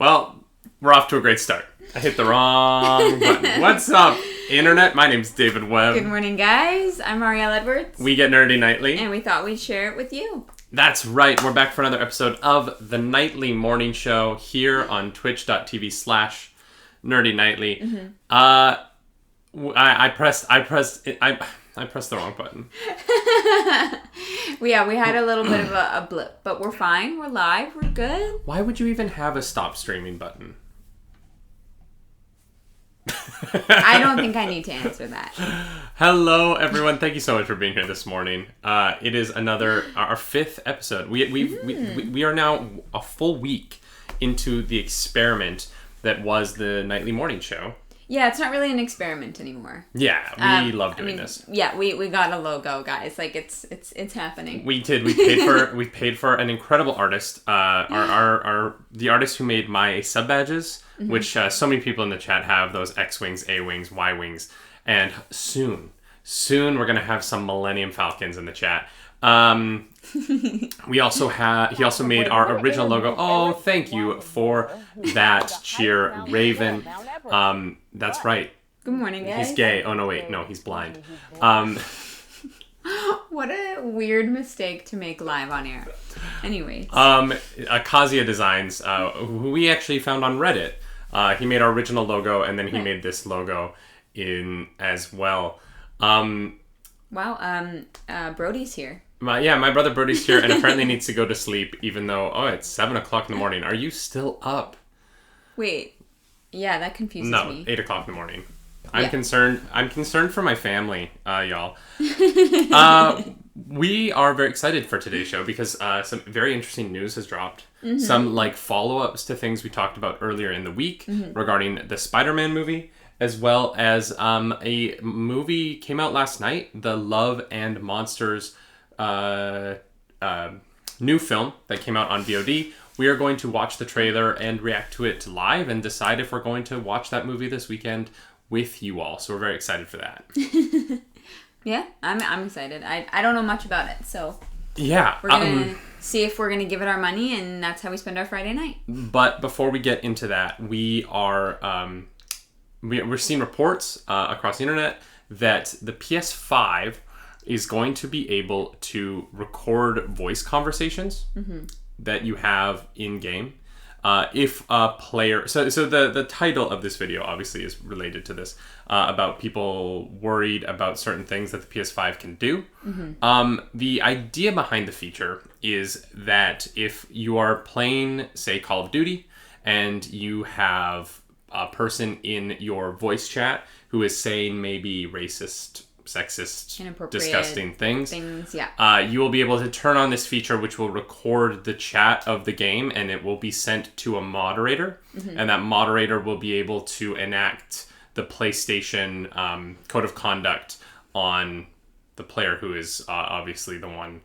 Well, we're off to a great start. I hit the wrong button. What's up, Internet? My name's David Webb. Good morning, guys. I'm Arielle Edwards. We get nerdy nightly. And we thought we'd share it with you. That's right. We're back for another episode of the Nightly Morning Show here on twitch.tv/nerdynightly. Mm-hmm. I pressed the wrong button. We had a little bit of a blip, but we're fine. We're live. We're good. Why would you even have a stop streaming button? I don't think I need to answer that. Hello, everyone. Thank you so much for being here this morning. It is our fifth episode. We are now a full week into the experiment that was the Nightly Morning Show. Yeah, it's not really an experiment anymore. Yeah, we love doing this. Yeah, we got a logo, guys. Like it's happening. We did. We paid for an incredible artist. The artist who made my sub badges, mm-hmm. which so many people in the chat have those X-wings, A-wings, Y-wings, and soon we're gonna have some Millennium Falcons in the chat. He also made our original logo. Oh, thank you for that cheer, Raven. That's right. Good morning, guys. He's gay. Oh, no, wait. No, he's blind. What a weird mistake to make live on air. Anyways. Kazia Designs, who we actually found on Reddit. He made our original logo, and then he made this logo in as well. Brody's here. My brother Brody's here, and apparently needs to go to sleep, even though, it's 7 o'clock in the morning. Are you still up? Wait. Yeah, that confuses me. No, 8 o'clock in the morning. I'm concerned for my family, y'all. We are very excited for today's show because some very interesting news has dropped. Mm-hmm. Some follow-ups to things we talked about earlier in the week mm-hmm. regarding the Spider-Man movie, as well as a movie came out last night, the Love and Monsters new film that came out on VOD. We are going to watch the trailer and react to it live and decide if we're going to watch that movie this weekend with you all. So we're very excited for that. Yeah, I'm excited. I don't know much about it, so yeah, we're gonna see if we're gonna give it our money, and that's how we spend our Friday night. But before we get into that, we are we're seeing reports across the internet that the PS5 is going to be able to record voice conversations mm-hmm. that you have in game. If a player, so the title of this video obviously is related to this, about people worried about certain things that the PS5 can do. Mm-hmm. The idea behind the feature is that if you are playing, say, Call of Duty, and you have a person in your voice chat who is saying maybe racist, sexist, disgusting things, you will be able to turn on this feature which will record the chat of the game, and it will be sent to a moderator, mm-hmm. and that moderator will be able to enact the PlayStation code of conduct on the player who is obviously the one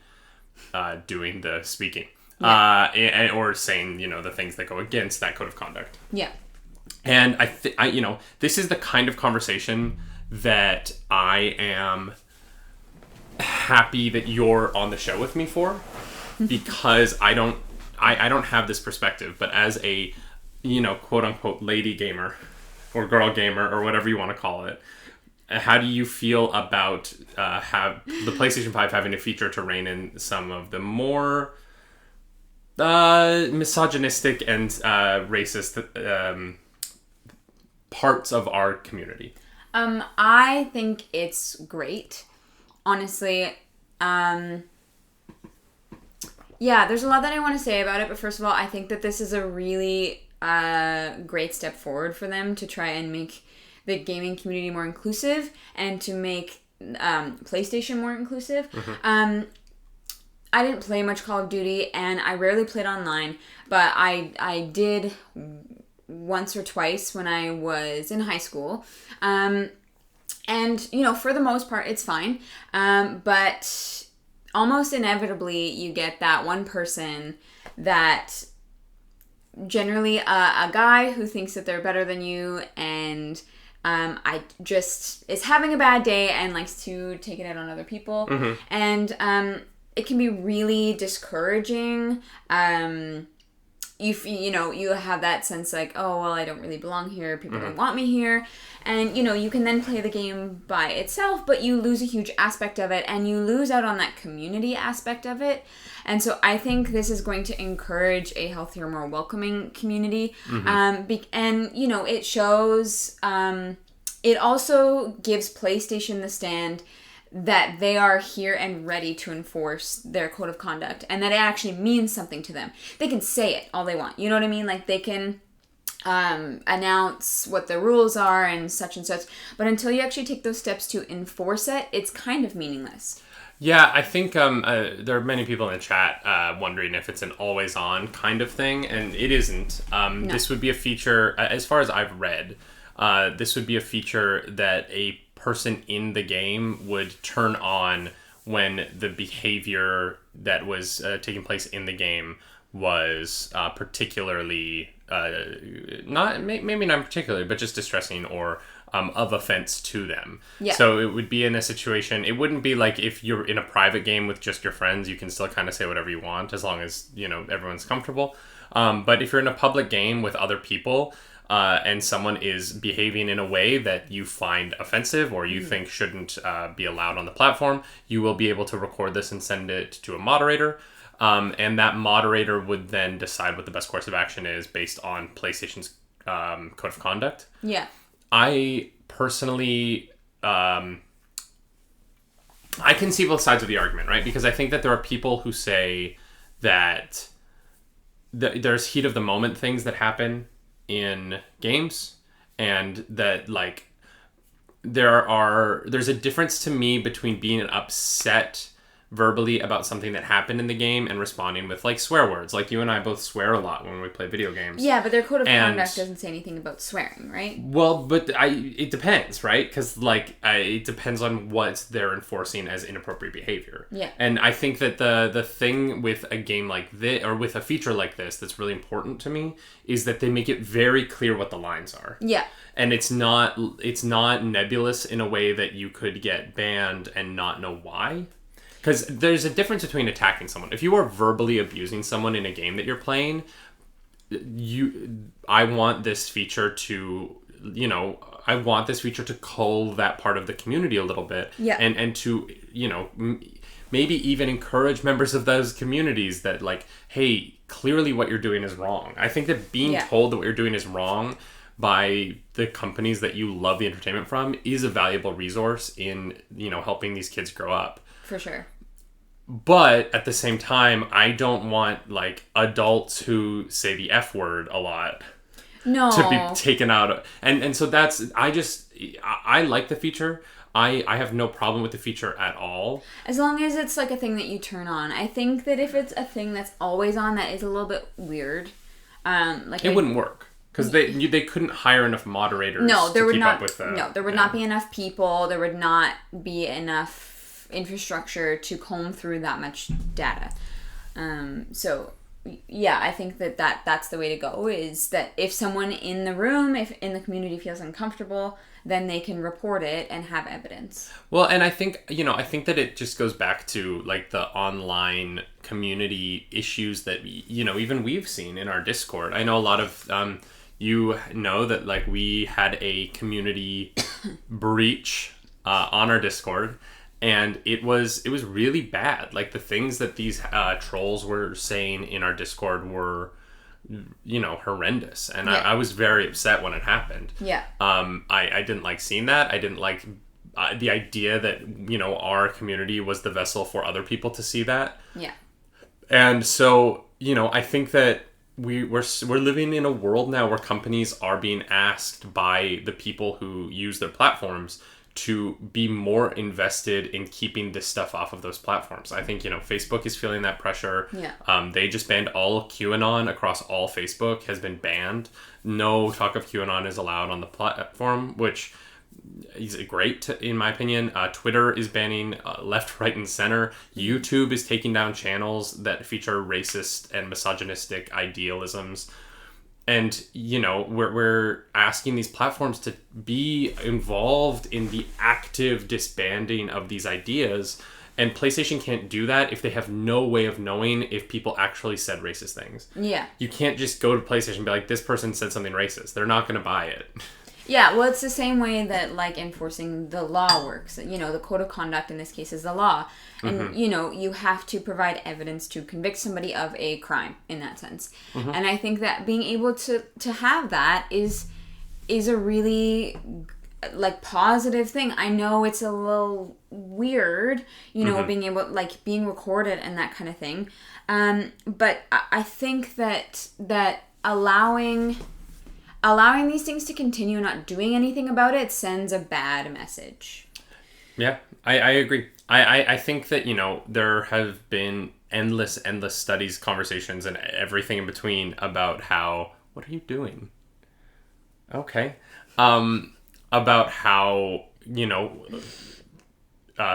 doing the speaking, or saying the things that go against that code of conduct. Yeah. And I this is the kind of conversation that I am happy that you're on the show with me for, because I don't have this perspective, but as a quote unquote lady gamer or girl gamer or whatever you want to call it, how do you feel about have the PlayStation 5 having a feature to rein in some of the more misogynistic and racist parts of our community? I think it's great, honestly. Yeah, there's a lot that I want to say about it, but first of all, I think that this is a really great step forward for them to try and make the gaming community more inclusive and to make PlayStation more inclusive. Mm-hmm. I didn't play much Call of Duty, and I rarely played online, but I did once or twice when I was in high school. And, for the most part, it's fine. But almost inevitably, you get that one person that generally a guy who thinks that they're better than you and is having a bad day and likes to take it out on other people. Mm-hmm. And it can be really discouraging you have that sense like, oh, well, I don't really belong here. People don't want me here. And, you can then play the game by itself, but you lose a huge aspect of it, and you lose out on that community aspect of it. And so I think this is going to encourage a healthier, more welcoming community. And, it shows, it also gives PlayStation the stand that they are here and ready to enforce their code of conduct, and that it actually means something to them. They can say it all they want. You know what I mean? Like, they can announce what the rules are and such, but until you actually take those steps to enforce it, it's kind of meaningless. Yeah, I think there are many people in the chat wondering if it's an always-on kind of thing, and it isn't. No. This would be a feature, as far as I've read, this would be a feature that a person in the game would turn on when the behavior that was taking place in the game was particularly maybe not particularly, but just distressing or of offense to them. Yeah. So it would be in a situation, it wouldn't be like if you're in a private game with just your friends, you can still kind of say whatever you want as long as, everyone's comfortable. But if you're in a public game with other people, and someone is behaving in a way that you find offensive or you think shouldn't be allowed on the platform, you will be able to record this and send it to a moderator. And that moderator would then decide what the best course of action is based on PlayStation's code of conduct. Yeah. I personally, I can see both sides of the argument, right? Because I think that there are people who say that there's heat of the moment things that happen in games, and that there's a difference to me between being upset verbally about something that happened in the game and responding with swear words. Like, you and I both swear a lot when we play video games. Yeah, but their code of conduct doesn't say anything about swearing, right? Well, but it depends, right? Because it depends on what they're enforcing as inappropriate behavior. Yeah. And I think that the thing with a game like this, or with a feature like this, that's really important to me is that they make it very clear what the lines are. Yeah. And it's not nebulous in a way that you could get banned and not know why. Because there's a difference between attacking someone. If you are verbally abusing someone in a game that you're playing, I want this feature to, cull that part of the community a little bit. Yeah. And to, maybe even encourage members of those communities that hey, clearly what you're doing is wrong. I think that being told that what you're doing is wrong by the companies that you love the entertainment from is a valuable resource in, helping these kids grow up. For sure. But at the same time, I don't want adults who say the F word a lot to be taken out. And so I like the feature. I have no problem with the feature at all. As long as it's a thing that you turn on. I think that if it's a thing that's always on, that is a little bit weird. It wouldn't work. Because they couldn't hire enough moderators to keep up with that. No, there would not be enough people. There would not be enough infrastructure to comb through that much data. So yeah, I think that's the way to go, is that if someone in the room, if in the community feels uncomfortable, then they can report it and have evidence. Well, and I think that it just goes back to the online community issues that even we've seen in our Discord. I know a lot of that we had a community breach on our Discord. And it was really bad. The things that these trolls were saying in our Discord were, horrendous. And I was very upset when it happened. Yeah. I didn't like seeing that. I didn't like the idea that, our community was the vessel for other people to see that. Yeah. And so, I think that we're living in a world now where companies are being asked by the people who use their platforms to be more invested in keeping this stuff off of those platforms. I think, Facebook is feeling that pressure. Yeah. They just banned all QAnon across all Facebook, has been banned. No talk of QAnon is allowed on the platform, which is great in my opinion. Twitter is banning left, right, and center. YouTube is taking down channels that feature racist and misogynistic idealisms. And, we're asking these platforms to be involved in the active disbanding of these ideas And PlayStation can't do that if they have no way of knowing if people actually said racist things. Yeah. You can't just go to PlayStation and be like, this person said something racist. They're not going to buy it. Yeah, well, it's the same way that, like, enforcing the law works. You know, the code of conduct in this case is the law. And, you know, you have to provide evidence to convict somebody of a crime in that sense. And I think that being able to have that is a really, like, positive thing. I know it's a little weird, you know, being able, like, being recorded and that kind of thing. But I think that allowing these things to continue, not doing anything about it, sends a bad message. Yeah, I agree. I think that, you know, there have been endless studies, conversations, and everything in between about how... What are you doing? Okay. About how, you know,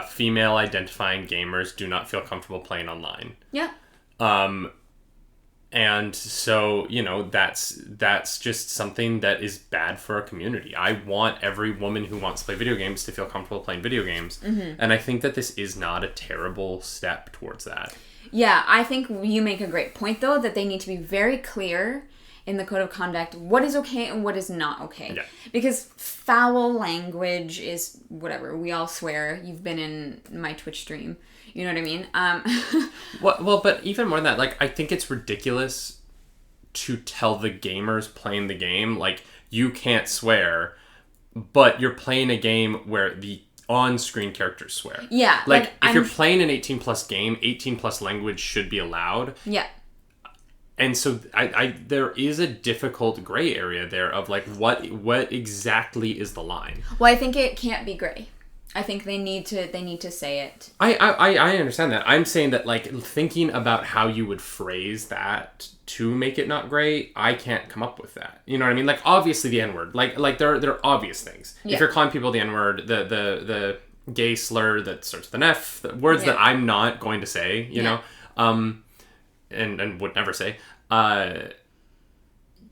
female identifying gamers do not feel comfortable playing online. Yeah. And so, you know, that's just something that is bad for our community. I want every woman who wants to play video games to feel comfortable playing video games. And I think that this is not a terrible step towards that. Yeah, I think you make a great point, though, that they need to be very clear in the code of conduct what is okay and what is not okay. Yeah. Because foul language is whatever. We all swear. You've been in my Twitch stream. You know what I mean? Well, but even more than that, like, I think it's ridiculous to tell the gamers playing the game, like, you can't swear, but you're playing a game where the on-screen characters swear. Yeah. Like if you're playing an 18-plus game, 18-plus language should be allowed. Yeah. And so there is a difficult gray area there of, like, what exactly is the line? Well, I think it can't be gray. I think they need to say it. I understand that. I'm saying that, like, thinking about how you would phrase that to make it not gray, I can't come up with that. You know what I mean? Like, obviously the N-word. Like there are obvious things. Yeah. If you're calling people the N-word, the gay slur that starts with an F, the words that I'm not going to say, you know, and would never say,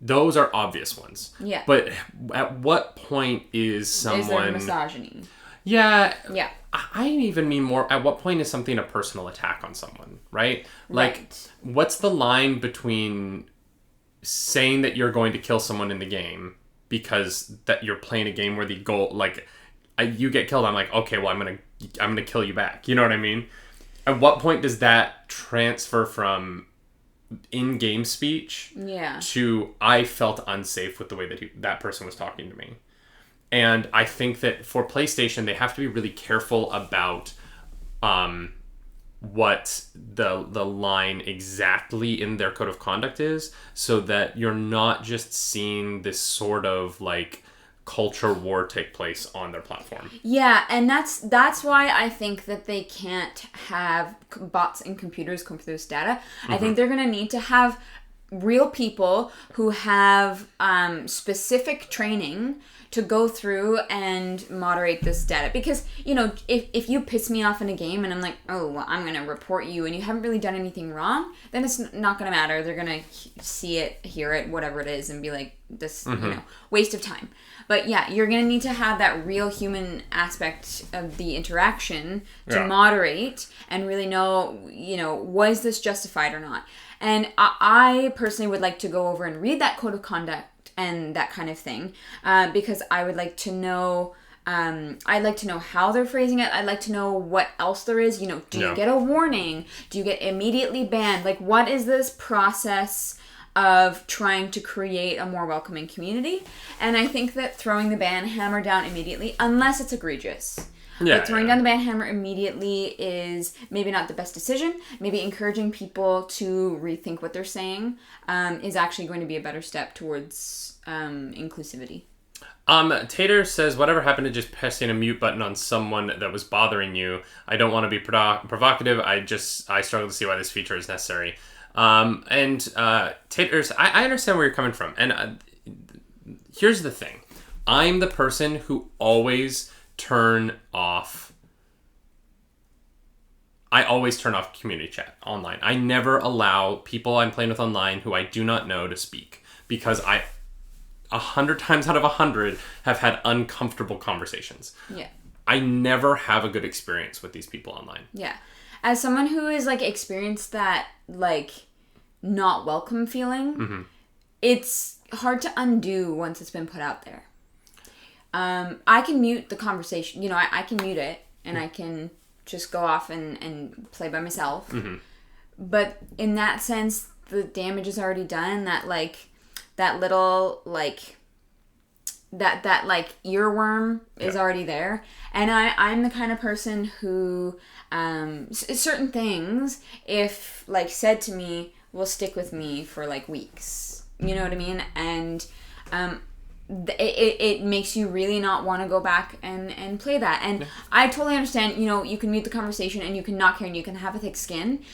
those are obvious ones. Yeah. But at what point is someone... Is there misogyny? Yeah. Yeah. I even mean more, at what point is something a personal attack on someone, right? Like, what's the line between saying that you're going to kill someone in the game because that you're playing a game where the goal, like, you get killed, I'm like, okay, well, I'm gonna kill you back. You know what I mean? At what point does that transfer from in-game speech to I felt unsafe with the way that that person was talking to me? And I think that for PlayStation, they have to be really careful about what the line exactly in their code of conduct is, so that you're not just seeing this sort of, like, culture war take place on their platform. Yeah, and that's why I think that they can't have bots and computers come through this data. I think they're going to need to have real people who have specific training to go through and moderate this data. Because, you know, if you piss me off in a game and I'm like, oh, well, I'm going to report you, and you haven't really done anything wrong, then it's not going to matter. They're going to see it, hear it, whatever it is, and be like, this, you know, waste of time. But yeah, you're going to need to have that real human aspect of the interaction to moderate and really know, you know, was this justified or not? And I personally would like to go over and read that code of conduct and that kind of thing, because I would like to know, I'd like to know how they're phrasing it. I'd like to know what else there is. You know, do you get a warning? Do you get immediately banned? Like, what is this process of trying to create a more welcoming community? And I think that throwing the ban hammer down immediately, unless it's egregious, but throwing down the ban hammer immediately is maybe not the best decision. Maybe encouraging people to rethink what they're saying is actually going to be a better step towards inclusivity. Tater says, whatever happened to just pressing a mute button on someone that was bothering you? I don't want to be provocative. I struggle to see why this feature is necessary. And Taters, I understand where you're coming from. And here's the thing. I'm the person who always turn off community chat online. I never allow people I'm playing with online who I do not know to speak, because 100 times out of 100 have had uncomfortable conversations. Yeah. I never have a good experience with these people online. Yeah. As someone who has, like, experienced that, like, not welcome feeling, it's hard to undo once it's been put out there. I can mute the conversation. You know, I can mute it, and I can just go off and play by myself. But in that sense, the damage is already done. That, like, that little, like, that like earworm is already there. And I'm the kind of person who certain things, if, like, said to me, will stick with me for, like, weeks. You know what I mean? And it makes you really not want to go back and play that. And I totally understand, you know, you can mute the conversation and you can not care and you can have a thick skin.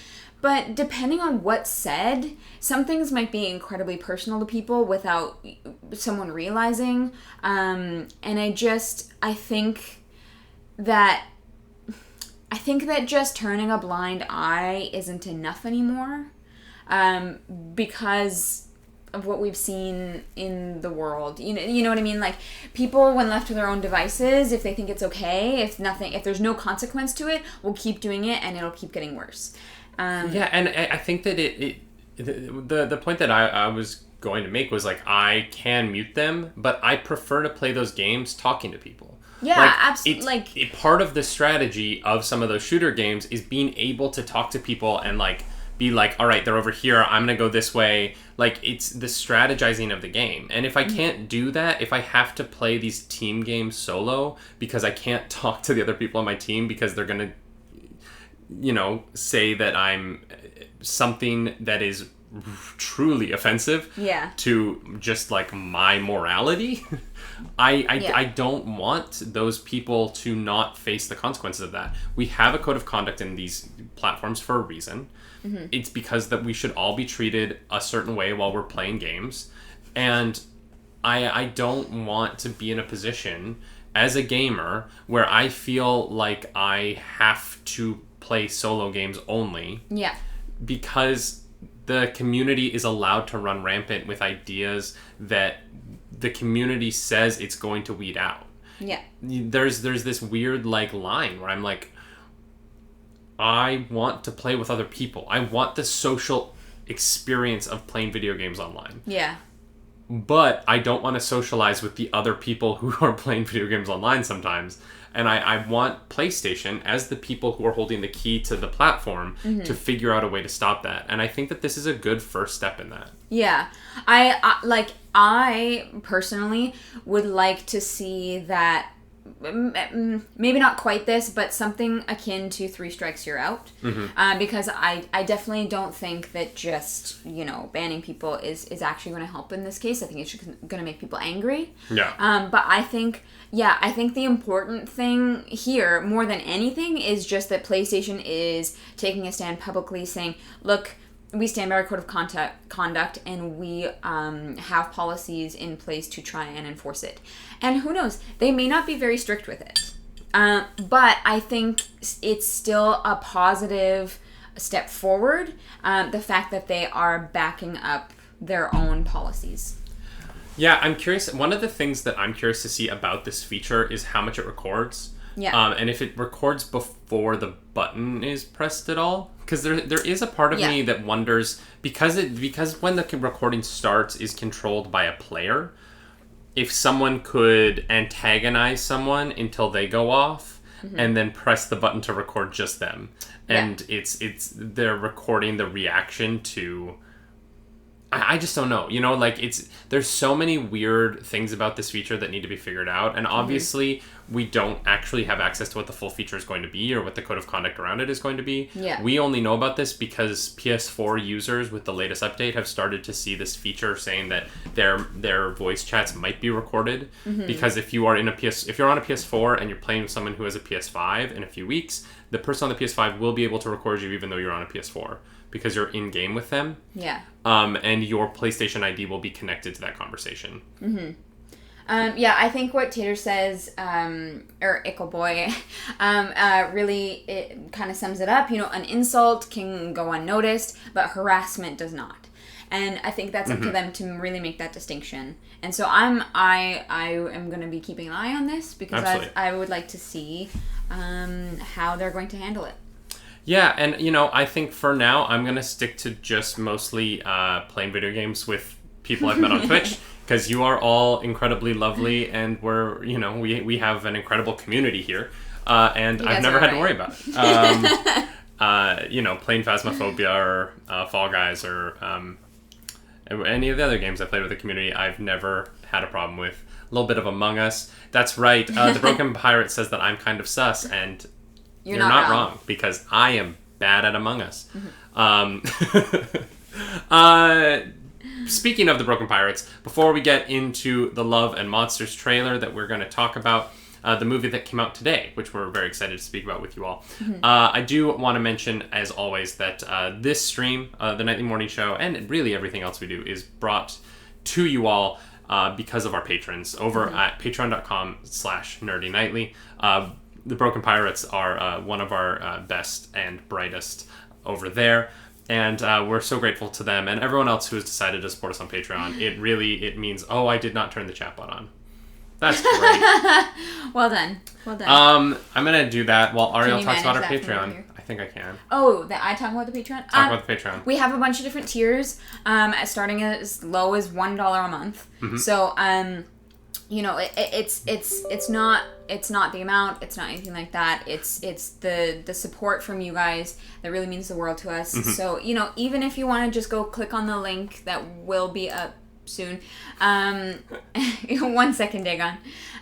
But depending on what's said, some things might be incredibly personal to people without someone realizing. And I think that just turning a blind eye isn't enough anymore. Because of what we've seen in the world. You know what I mean? Like, people, when left to their own devices, if they think it's okay, if there's no consequence to it, will keep doing it and it'll keep getting worse. Yeah, and I think that the point that I was going to make was, like, I can mute them, but I prefer to play those games talking to people. Yeah, like, absolutely. Part of the strategy of some of those shooter games is being able to talk to people and, like, be like, all right, they're over here, I'm gonna go this way. Like, it's the strategizing of the game. And if I can't do that, if I have to play these team games solo because I can't talk to the other people on my team because they're gonna, you know, say that I'm something that is truly offensive to just, like, my morality, I don't want those people to not face the consequences of that. We have a code of conduct in these platforms for a reason. It's because that we should all be treated a certain way while we're playing games. And I don't want to be in a position as a gamer where I feel like I have to play solo games only. Yeah. Because the community is allowed to run rampant with ideas that the community says it's going to weed out. Yeah. There's this weird, like, line where I'm like, I want to play with other people. I want the social experience of playing video games online. Yeah. But I don't want to socialize with the other people who are playing video games online sometimes. And I want PlayStation, as the people who are holding the key to the platform, to figure out a way to stop that. And I think that this is a good first step in that. Yeah. I personally would like to see that, maybe not quite this, but something akin to 3 strikes you're out. Because I definitely don't think that just, you know, banning people is actually going to help in this case. I think it's just going to make people angry. Yeah. But I think the important thing here, more than anything, is just that PlayStation is taking a stand publicly saying, look, we stand by our code of conduct, and we have policies in place to try and enforce it. And who knows, they may not be very strict with it. But I think it's still a positive step forward, the fact that they are backing up their own policies. Yeah, I'm curious. One of the things that I'm curious to see about this feature is how much it records. Yeah. And if it records before the button is pressed at all. Because there is a part of me that wonders, because when the recording starts is controlled by a player, if someone could antagonize someone until they go off and then press the button to record just them. And they're recording the reaction to... I just don't know. You know, like, there's so many weird things about this feature that need to be figured out. And obviously, we don't actually have access to what the full feature is going to be or what the code of conduct around it is going to be. Yeah. We only know about this because PS4 users with the latest update have started to see this feature saying that their voice chats might be recorded. Because if you're on a PS4 and you're playing with someone who has a PS5 in a few weeks, the person on the PS5 will be able to record you even though you're on a PS4. Because you're in game with them. Yeah. And your PlayStation ID will be connected to that conversation. I think what Tater says, or Ickleboy, really, it kind of sums it up. You know, an insult can go unnoticed, but harassment does not. And I think that's up to them to really make that distinction. And so I am going to be keeping an eye on this because I would like to see how they're going to handle it. Yeah, and you know, I think for now I'm going to stick to just mostly playing video games with people I've met on Twitch, because you are all incredibly lovely, and we're, you know, we have an incredible community here, and I've never had to worry about it. You know, playing Phasmophobia or Fall Guys or any of the other games I played with the community, I've never had a problem with. A little bit of Among Us. That's right. The Broken Pirate says that I'm kind of sus, and you're not wrong, because I am bad at Among Us. Speaking of the Broken Pirates, before we get into the Love and Monsters trailer that we're going to talk about, the movie that came out today, which we're very excited to speak about with you all, I do want to mention, as always, that this stream, the Nightly Morning Show, and really everything else we do, is brought to you all because of our patrons over at patreon.com/nerdynightly. The Broken Pirates are one of our best and brightest over there. And we're so grateful to them and everyone else who has decided to support us on Patreon. It means, oh, I did not turn the chat bot on. That's great. Well done. I'm going to do that while Ariel talks about our Patreon. I think I can. Oh, I talk about the Patreon? Talk about the Patreon. We have a bunch of different tiers, starting as low as $1 a month. So, you know, it's not the amount, it's not anything like that. It's the support from you guys that really means the world to us. So, you know, even if you want to just go click on the link that will be up soon, 1 second, Dagon,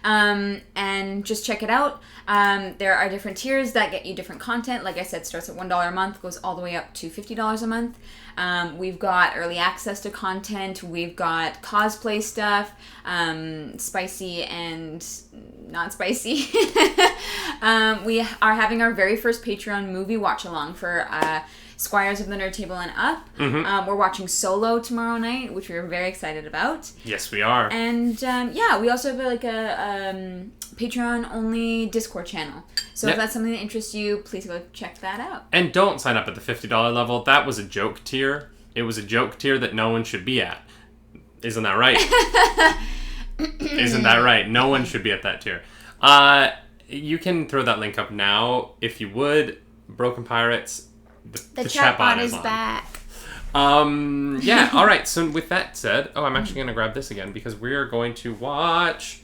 and just check it out. There are different tiers that get you different content. Like I said, starts at $1 a month, goes all the way up to $50 a month. We've got early access to content. We've got cosplay stuff, spicy and not spicy. We are having our very first Patreon movie watch along for Squires of the Nerd Table and Up. We're watching Solo tomorrow night, which we're very excited about. Yes, we are. And yeah, we also have like a Patreon-only Discord channel. So if that's something that interests you, please go check that out. And don't sign up at the $50 level. That was a joke tier. It was a joke tier that no one should be at. Isn't that right? Isn't that right? No one should be at that tier. You can throw that link up now if you would. Broken Pirates. The chat bot is back. Yeah, all right. So with that said, I'm actually going to grab this again because we are going to watch...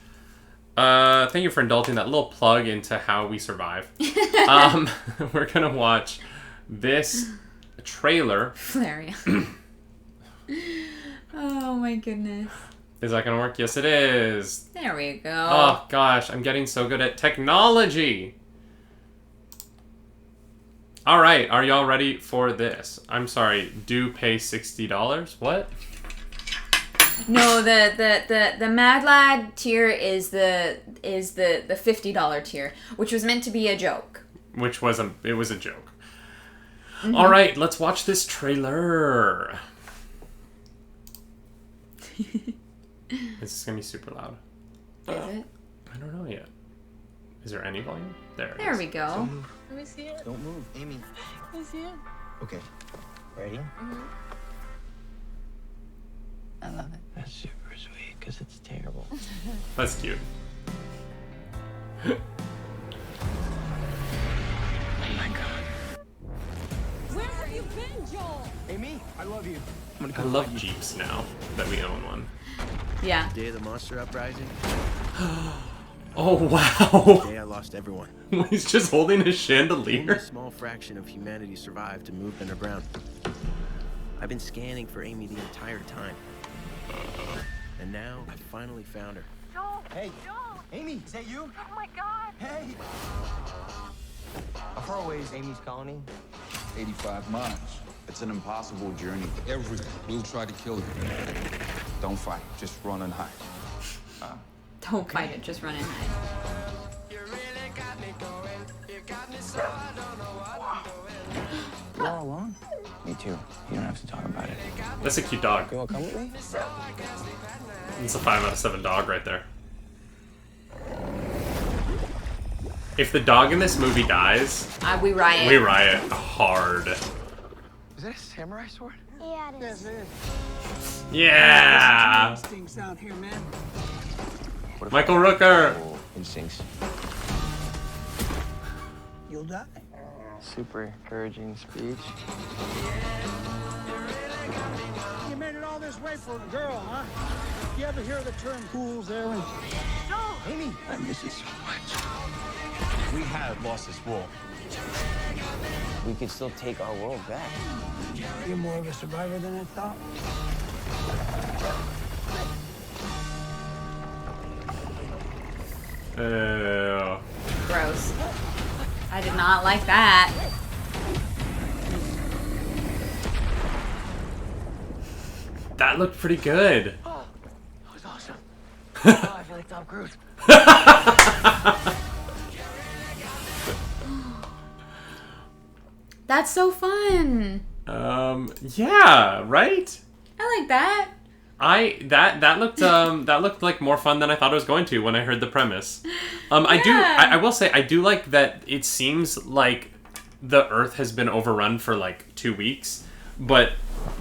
thank you for indulging that little plug into how we survive. We're going to watch this trailer. Valeria. Oh my goodness. Is that going to work? Yes, it is. There we go. Oh gosh, I'm getting so good at technology. All right, are y'all ready for this? I'm sorry, do pay $60? What? No, the Mad Lad tier is the $50 tier, which was meant to be a joke. It was a joke. All right, let's watch this trailer. Is this gonna be super loud? Is it? I don't know yet. Is there any volume? There we go. Let me see it. Don't move, Amy. Let me see it. Okay. Ready? I love it. That's super sweet, because it's terrible. That's cute. Oh my god. Where have you been, Joel? Amy, I love you. I love Jeeps now that we own one. Yeah. Day of the monster uprising. Oh wow! The day I lost everyone. He's just holding a Only chandelier. a small fraction of humanity survived to move underground. I've been scanning for Amy the entire time. And now I finally found her. Joel. Hey. Joel. Amy, is that you? Oh my God. Hey. How far away is Amy's colony? 85 miles. It's an impossible journey. Everyone will try to kill you. Don't fight. Just run and hide. Don't fight it, just run and hide. You all alone? Me too. You don't have to talk about it. That's a cute dog. You wanna come with me? It's a 5 out of 7 dog right there. If the dog in this movie dies, We riot. we riot hard. Is that a samurai sword? Yeah, it is. Yeah. Instincts out here, man. Michael Rooker. Instincts. You'll die. Super encouraging speech. You made it all this way for a girl, huh? You ever hear the term fool's errand? No. Amy, I miss you so much. We have lost this war. We could still take our world back. You're more of a survivor than I thought. Gross. I did not like that. That looked pretty good. Oh, that was awesome. Oh, I feel like Tom Cruise. That's so fun. Yeah, right? I like that. That looked like more fun than I thought it was going to when I heard the premise. I will say I do like that it seems like the Earth has been overrun for like 2 weeks, but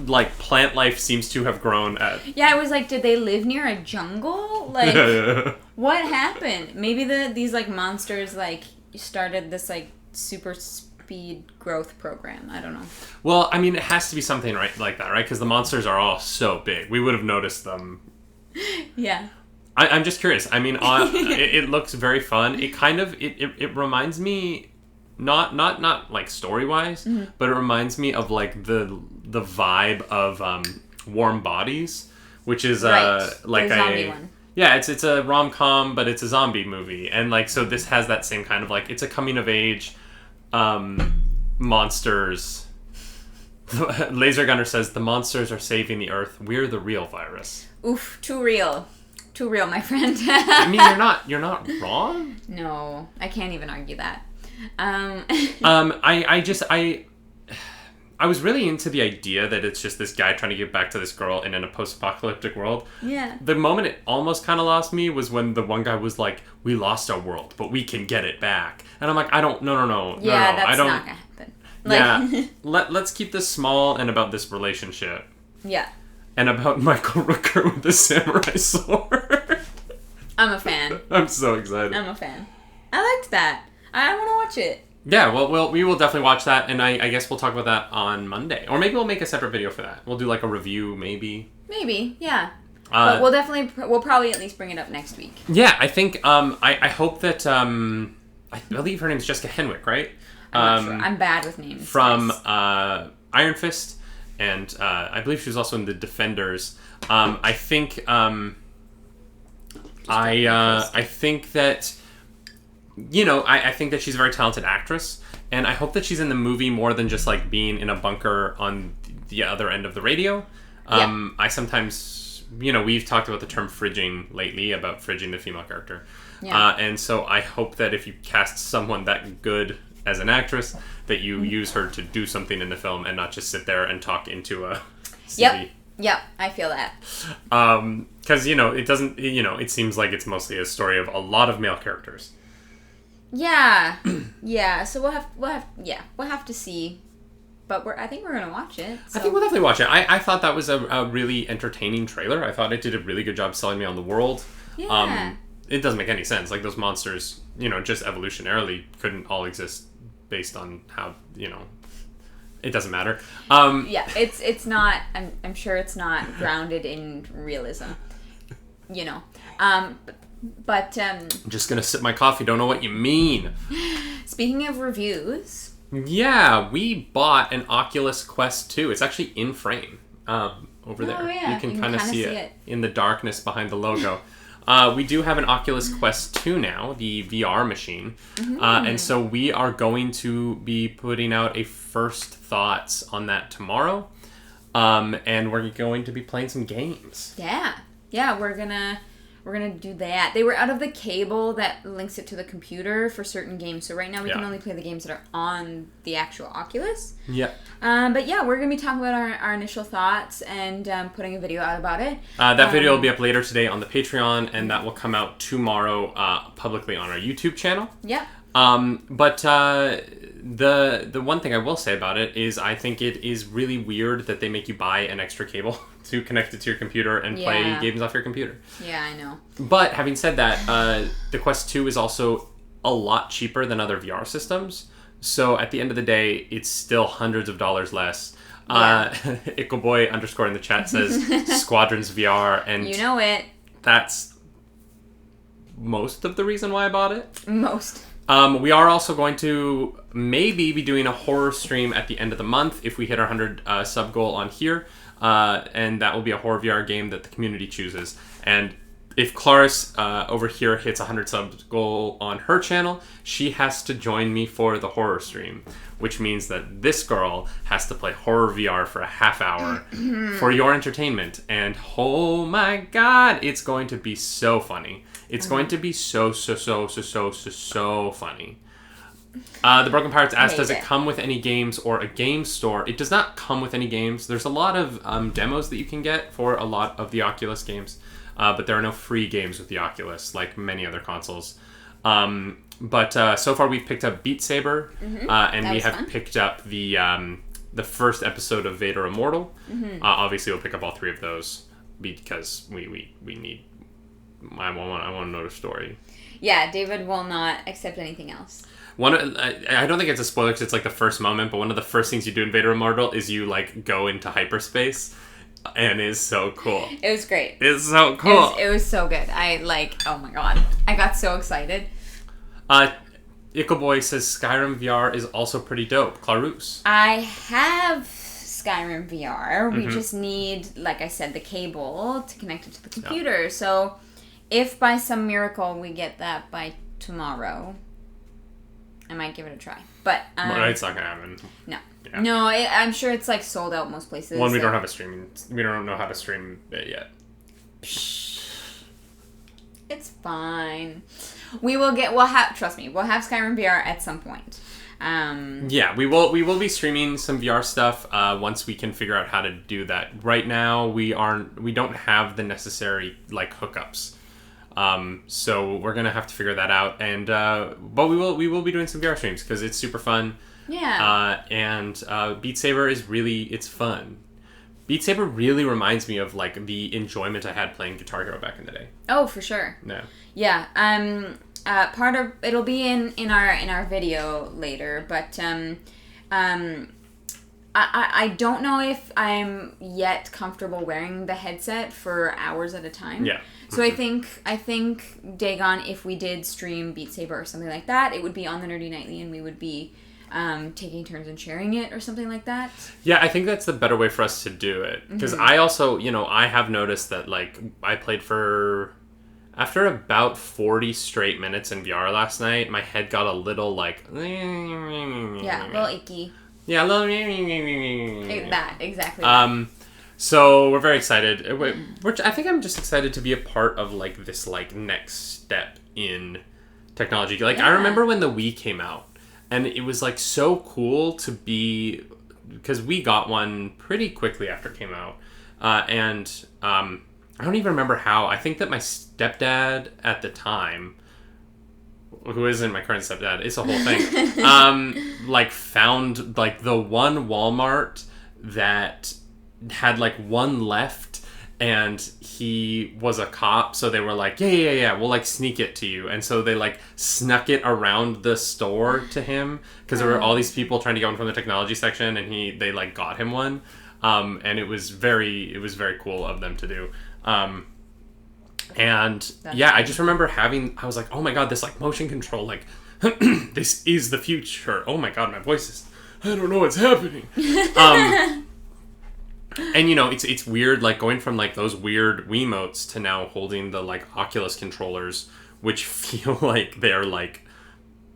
like plant life seems to have grown at. Yeah, I was like, did they live near a jungle? Like, what happened? Maybe these like monsters like started this like super speed growth program. I don't know. Well, I mean, it has to be something right like that, right? Because the monsters are all so big. We would have noticed them. Yeah. I'm just curious. I mean, it looks very fun. It kind of it reminds me, not like story wise, but it reminds me of like the vibe of Warm Bodies, which is like the zombie one. Yeah, it's a rom-com, but it's a zombie movie, and like so this has that same kind of like it's a coming of age. Monsters. Laser Gunner says the monsters are saving the Earth. We're the real virus. Oof, too real, my friend. I mean, you're not wrong. No, I can't even argue that. I was really into the idea that it's just this guy trying to get back to this girl in a post-apocalyptic world. Yeah. The moment it almost kind of lost me was when the one guy was like, "We lost our world, but we can get it back." And I'm like, no. Yeah, that's I don't, not gonna happen. Like, yeah. Let's keep this small and about this relationship. Yeah. And about Michael Rooker with the samurai sword. I'm a fan. I'm so excited. I'm a fan. I liked that. I want to watch it. Yeah, well, we will definitely watch that, and I guess we'll talk about that on Monday. Or maybe we'll make a separate video for that. We'll do like a review, maybe. Maybe, yeah. But we'll probably at least bring it up next week. Yeah, I think, I hope that, I believe her name is Jessica Henwick, right? I'm not sure. I'm bad with names. From Iron Fist, and I believe she was also in The Defenders. I think, I think that... You know, I think that she's a very talented actress, and I hope that she's in the movie more than just like being in a bunker on the other end of the radio. I sometimes, you know, we've talked about the term fridging lately, about fridging the female character. Yeah. And so I hope that if you cast someone that good as an actress, that you use her to do something in the film and not just sit there and talk into a CD. Yep, I feel that. Because, you know, it doesn't, you know, it seems like it's mostly a story of a lot of male characters. Yeah, yeah. So we'll have to see, but I think we're gonna watch it. So. I think we'll definitely watch it. I thought that was a really entertaining trailer. I thought it did a really good job selling me on the world. Yeah. It doesn't make any sense. Like those monsters, you know, just evolutionarily couldn't all exist based on how, you know, it doesn't matter. Yeah, it's not. I'm sure it's not grounded in realism. You know. But I'm just gonna sip my coffee. Don't know what you mean. Speaking of reviews, yeah, we bought an Oculus Quest 2. It's actually in frame over there. Yeah. You can kind of see it in the darkness behind the logo. We do have an Oculus Quest 2 now, the VR machine, and so we are going to be putting out a first thoughts on that tomorrow, and we're going to be playing some games. Yeah, we're gonna do that. They were out of the cable that links it to the computer for certain games. So right now we can only play the games that are on the actual Oculus. Yeah. But yeah, we're going to be talking about our initial thoughts and putting a video out about it. That video will be up later today on the Patreon, and that will come out tomorrow publicly on our YouTube channel. Yeah. But the one thing I will say about it is I think it is really weird that they make you buy an extra cable to connect it to your computer and play games off your computer. Yeah, I know. But having said that, the Quest 2 is also a lot cheaper than other VR systems. So at the end of the day, it's still hundreds of dollars less. Yeah. Ickleboy _ in the chat says Squadrons VR, and You know it. that's most of the reason why I bought it. Most. We are also going to maybe be doing a horror stream at the end of the month if we hit our 100 sub goal on here. And that will be a horror VR game that the community chooses. And if Claris over here hits 100 subs goal on her channel, she has to join me for the horror stream, which means that this girl has to play horror VR for a half hour for your entertainment. And oh my god, it's going to be so funny. It's going to be so funny. The Broken Pirates asked, does it come with any games or a game store? It does not come with any games. There's a lot of demos that you can get for a lot of the Oculus games, but there are no free games with the Oculus like many other consoles. But so far we've picked up Beat Saber, and we have picked up the first episode of Vader Immortal. Obviously we'll pick up all three of those because we need... I want to know the story. Yeah, David will not accept anything else. I don't think it's a spoiler because it's like the first moment, but one of the first things you do in Vader Immortal is you like go into hyperspace, and it's so cool. It was great. It's so cool. It was so good. Oh my god. I got so excited. Ickleboy says Skyrim VR is also pretty dope. Clarus. I have Skyrim VR. We just need, like I said, the cable to connect it to the computer. Yeah. So if by some miracle we get that by tomorrow, I might give it a try. But it's not gonna happen. No, yeah. No. I'm sure it's like sold out most places. We don't have a streaming. We don't know how to stream it yet. It's fine. We'll have. Trust me. We'll have Skyrim VR at some point. Yeah, we will be streaming some VR stuff once we can figure out how to do that. Right now, we don't have the necessary like hookups. So we're gonna have to figure that out, and but we will be doing some VR streams because it's super fun. Yeah. And Beat Saber is it's fun. Beat Saber really reminds me of like the enjoyment I had playing Guitar Hero back in the day. Oh, for sure. Yeah. Yeah. Part of it'll be in our video later, but I don't know if I'm yet comfortable wearing the headset for hours at a time. Yeah. So I think Dagon, if we did stream Beat Saber or something like that, it would be on the Nerdy Nightly and we would be taking turns and sharing it or something like that. Yeah, I think that's the better way for us to do it. Because I also, I have noticed that like I played for... After about 40 straight minutes in VR last night, my head got a little like... Yeah, a little icky. Yeah, a little... That, exactly. So we're very excited. I think I'm just excited to be a part of like this like next step in technology. Like I remember when the Wii came out, and it was like so cool to be... Because we got one pretty quickly after it came out. I don't even remember how. I think that my stepdad at the time, who isn't my current stepdad, it's a whole thing, like found like the one Walmart that had like one left, and he was a cop, so they were like, yeah, we'll like sneak it to you. And so they like snuck it around the store to him because there were all these people trying to get one from the technology section, and they like got him one. And it was very cool of them to do. I just remember I was like, oh my god, this like motion control, like this is the future. Oh my god, my voice is, I don't know what's happening. And it's weird like going from like those weird Wiimotes to now holding the like Oculus controllers, which feel like they're like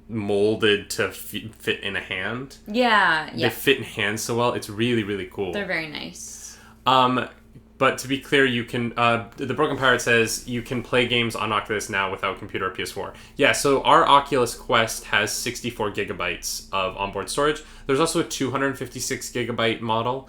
molded to fit in a hand. Yeah. They fit in hands so well. It's really, really cool. They're very nice. But to be clear, you can... the Broken Pirate says you can play games on Oculus now without computer or PS4. Yeah, so our Oculus Quest has 64 gigabytes of onboard storage. There's also a 256 gigabyte model.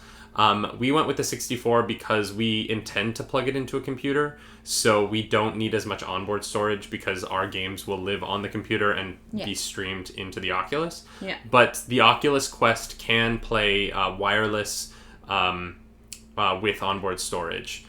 We went with the 64 because we intend to plug it into a computer, so we don't need as much onboard storage because our games will live on the computer and be streamed into the Oculus. Yeah. But the Oculus Quest can play wireless with onboard storage.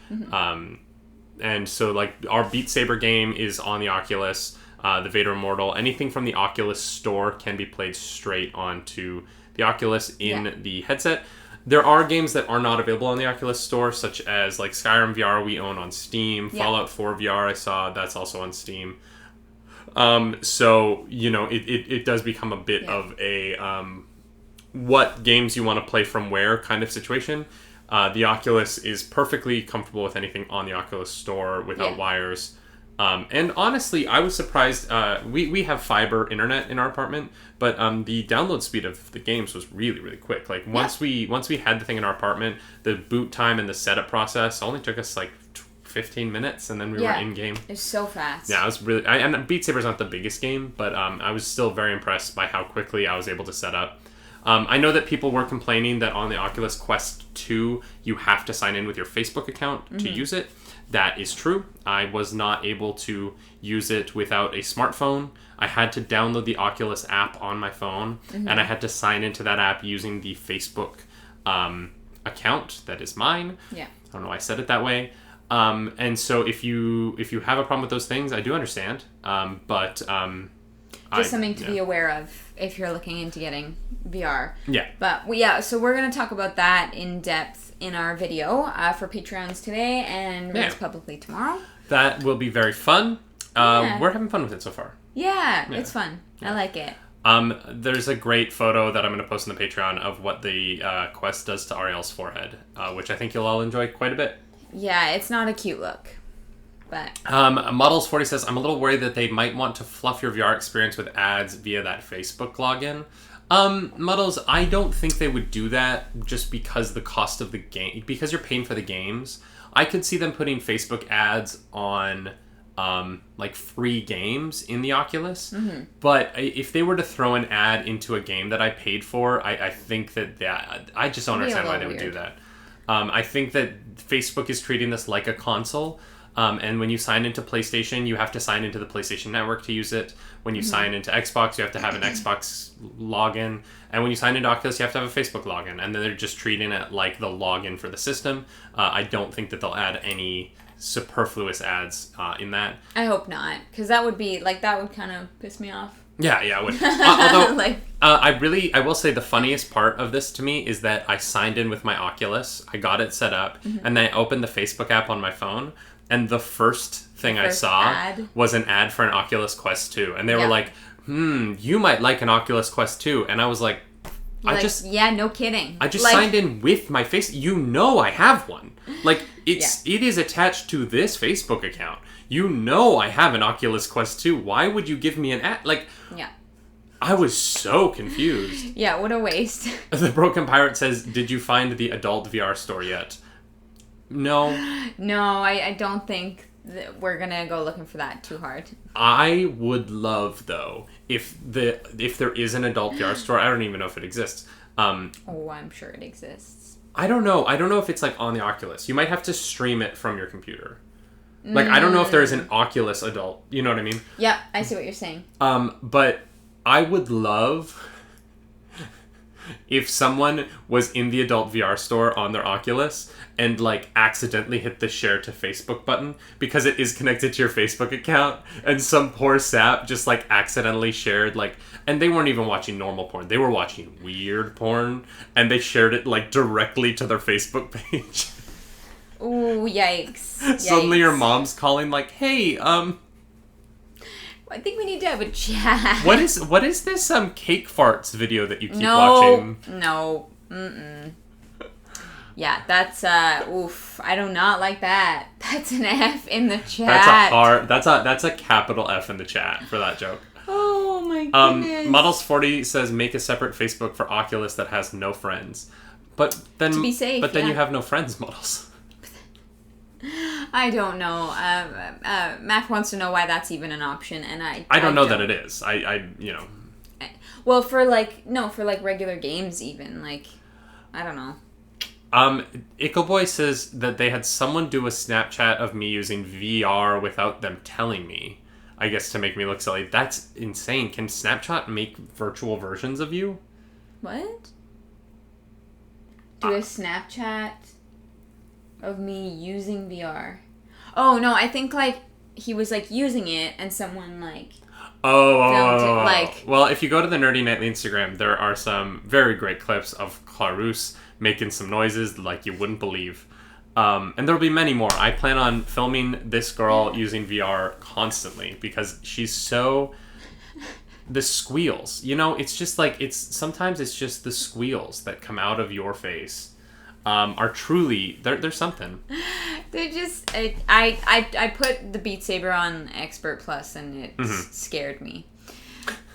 And so, like, our Beat Saber game is on the Oculus. The Vader Immortal, anything from the Oculus store can be played straight onto the Oculus in the headset. There are games that are not available on the Oculus store, such as like Skyrim VR we own on Steam. Fallout 4 VR I saw, that's also on Steam. So, you know, it does become a bit of a what games you want to play from where kind of situation. The Oculus is perfectly comfortable with anything on the Oculus store without wires. And honestly, I was surprised. We have fiber internet in our apartment, but the download speed of the games was really, really quick. Like once we had the thing in our apartment, the boot time and the setup process only took us like 15 minutes, and then we were in game. It's so fast. Yeah, I was really. And Beat Saber's not the biggest game, but I was still very impressed by how quickly I was able to set up. I know that people were complaining that on the Oculus Quest 2, you have to sign in with your Facebook account to use it. That is true. I was not able to use it without a smartphone. I had to download the Oculus app on my phone, and I had to sign into that app using the Facebook account that is mine. Yeah. I don't know why I said it that way. And so if you have a problem with those things, I do understand. But just something to be aware of if you're looking into getting VR. Yeah. But so we're going to talk about that in depth in our video for Patreons today and released publicly tomorrow. That will be very fun. We're having fun with it so far. Yeah, it's fun. I like it. There's a great photo that I'm going to post on the Patreon of what the Quest does to Ariel's forehead, which I think you'll all enjoy quite a bit. Yeah, it's not a cute look. But Models40 says, I'm a little worried that they might want to fluff your VR experience with ads via that Facebook login. Muddles, I don't think they would do that just because the cost of the game, because you're paying for the games. I could see them putting Facebook ads on, like free games in the Oculus. But if they were to throw an ad into a game that I paid for, I think that I just don't understand why they would do that. I think that Facebook is treating this like a console. And when you sign into PlayStation, you have to sign into the PlayStation Network to use it. When you sign into Xbox, you have to have an Xbox login. And when you sign into Oculus, you have to have a Facebook login. And then they're just treating it like the login for the system. I don't think that they'll add any superfluous ads in that. I hope not, because that would be, like, that would kind of piss me off. Yeah, it would. Although, like, I will say the funniest part of this to me is that I signed in with my Oculus. I got it set up. And then I opened the Facebook app on my phone. And the first thing I saw was an ad for an Oculus Quest 2. And they were like, you might like an Oculus Quest 2. And I was like, yeah, no kidding. I just signed in with my face. You know I have one. Like, it is attached to this Facebook account. You know I have an Oculus Quest 2. Why would you give me an ad? Like, I was so confused. Yeah, what a waste. The Broken Pirate says, did you find the adult VR store yet? No, I don't think that we're gonna go looking for that too hard. I would love, though, if there is an adult VR store. I don't even know if it exists. I'm sure it exists. I don't know if it's like on the Oculus. You might have to stream it from your computer. Like, I don't know if there is an Oculus adult. You know what I mean? Yeah, I see what you're saying. But I would love if someone was in the adult VR store on their Oculus and, like, accidentally hit the share to Facebook button because it is connected to your Facebook account, and some poor sap just, like, accidentally shared, like, and they weren't even watching normal porn. They were watching weird porn, and they shared it, like, directly to their Facebook page. Ooh, yikes. Suddenly your mom's calling, like, hey, I think we need to have a chat. What is this cake farts video that you keep watching? No. Yeah, that's oof. I do not like that. That's an F in the chat. That's a capital F in the chat for that joke. Oh my goodness. Models40 says make a separate Facebook for Oculus that has no friends. But then to be safe, but then you have no friends, Models. I don't know. Mac wants to know why that's even an option, and I don't know that it is. I you know. Well, for regular games, even, like, I don't know. Ickleboy says that they had someone do a Snapchat of me using VR without them telling me. I guess to make me look silly. That's insane. Can Snapchat make virtual versions of you? What? Do a Snapchat of me using VR. Oh, no, I think, like, he was, like, using it, and someone, like... Oh, like... Well, if you go to the Nerdy Nightly Instagram, there are some very great clips of Clarus making some noises like you wouldn't believe. And there'll be many more. I plan on filming this girl using VR constantly because she's so... The squeals. You know, it's just like... Sometimes it's just the squeals that come out of your face. Are truly there's something. They're just I put the Beat Saber on Expert Plus and it scared me.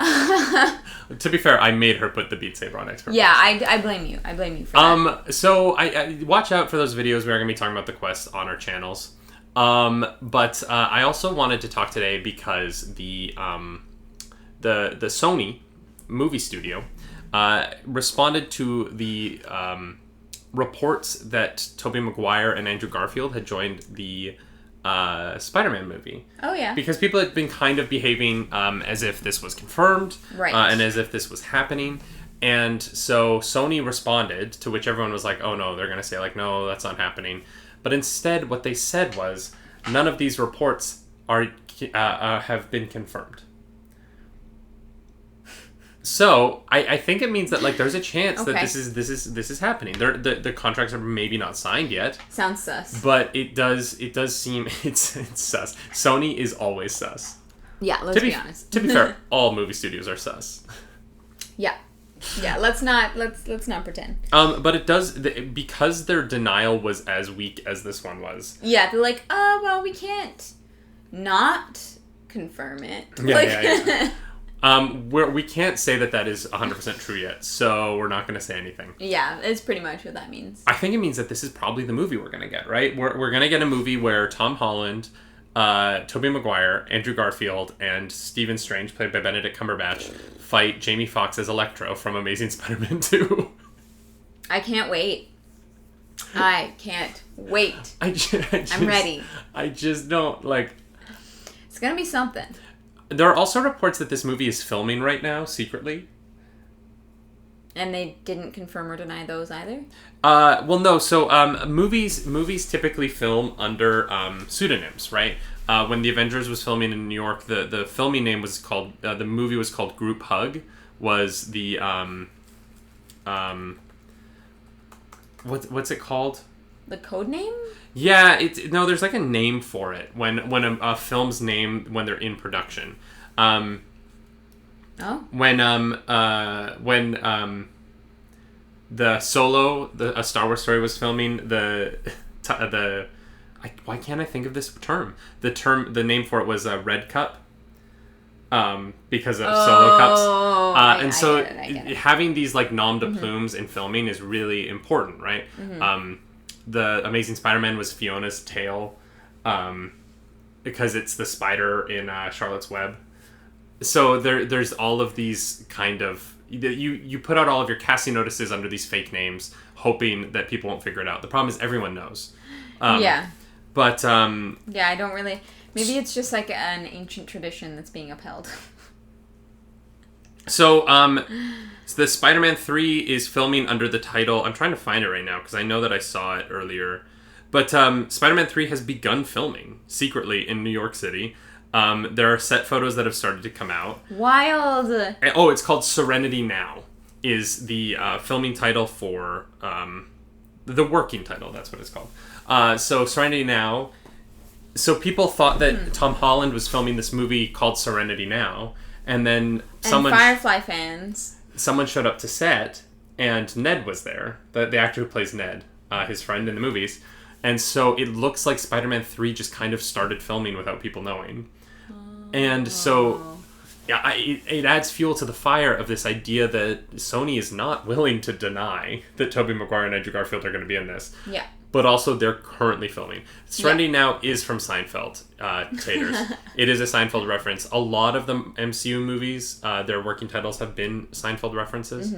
To be fair, I made her put the Beat Saber on Expert Yeah, Plus. I blame you. I blame you for that. So I watch out for those videos. We are going to be talking about the Quest on our channels. But I also wanted to talk today because the Sony movie studio responded to the reports that Tobey Maguire and Andrew Garfield had joined the Spider-Man movie. Oh, yeah. Because people had been kind of behaving as if this was confirmed. Right. And as if this was happening. And so Sony responded, to which everyone was like, oh no, they're going to say like, no, that's not happening. But instead, what they said was, none of these reports have been confirmed. So I think it means that like there's a chance that this is happening. The contracts are maybe not signed yet. Sounds sus. But it does seem it's sus. Sony is always sus. Yeah, let's be honest. To be fair, all movie studios are sus. Yeah. Yeah, let's not pretend. But it does because their denial was as weak as this one was. Yeah, they're like, oh well, we can't not confirm it. Yeah. We can't say that is 100% true yet, so we're not going to say anything. Yeah, it's pretty much what that means. I think it means that this is probably the movie we're going to get, right? We're going to get a movie where Tom Holland, Tobey Maguire, Andrew Garfield, and Stephen Strange, played by Benedict Cumberbatch, fight Jamie Foxx as Electro from Amazing Spider-Man 2. I can't wait. I can't wait. I'm ready. I just don't, like... It's going to be something. There are also reports that this movie is filming right now, secretly. And they didn't confirm or deny those either? Well, no. So, movies typically film under pseudonyms, right? When The Avengers was filming in New York, the filming name was called... the movie was called Group Hug. Was the... what's it called? The code name? Yeah, there's like a name for it when a film's name when they're in production. When the Solo, a Star Wars story was filming, why can't I think of this term? The name for it was Red Cup. Because of Solo cups. I get it. Having these like nom de plumes in filming is really important, right? Mm-hmm. The Amazing Spider-Man was Fiona's tail, because it's the spider in Charlotte's Web. So there's all of these kind of... You put out all of your casting notices under these fake names, hoping that people won't figure it out. The problem is everyone knows. Yeah. But... yeah, I don't really... Maybe it's just like an ancient tradition that's being upheld. So the Spider-Man 3 is filming under the title... I'm trying to find it right now, because I know that I saw it earlier. But Spider-Man 3 has begun filming secretly in New York City. There are set photos that have started to come out. Wild! Oh, it's called Serenity Now, is the filming title for... the working title, that's what it's called. So Serenity Now... So people thought that Tom Holland was filming this movie called Serenity Now, and then Firefly fans. Someone showed up to set, and Ned was there, the actor who plays Ned, his friend in the movies, and so it looks like Spider-Man 3 just kind of started filming without people knowing, and so yeah, it adds fuel to the fire of this idea that Sony is not willing to deny that Tobey Maguire and Andrew Garfield are going to be in this. Yeah. But also, they're currently filming. Serenity Now is from Seinfeld, taters. It is a Seinfeld reference. A lot of the MCU movies, their working titles have been Seinfeld references.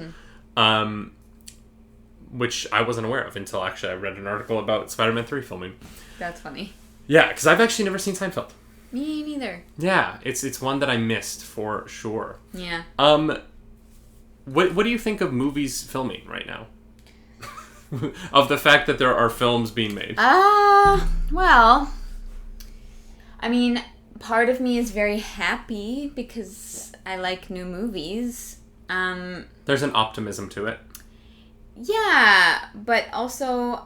Mm-hmm. which I wasn't aware of until actually I read an article about Spider-Man 3 filming. That's funny. Yeah, because I've actually never seen Seinfeld. Me neither. Yeah, it's one that I missed for sure. Yeah. What do you think of movies filming right now? Of the fact that there are films being made? Well, I mean, part of me is very happy because I like new movies. There's an optimism to it. Yeah, but also,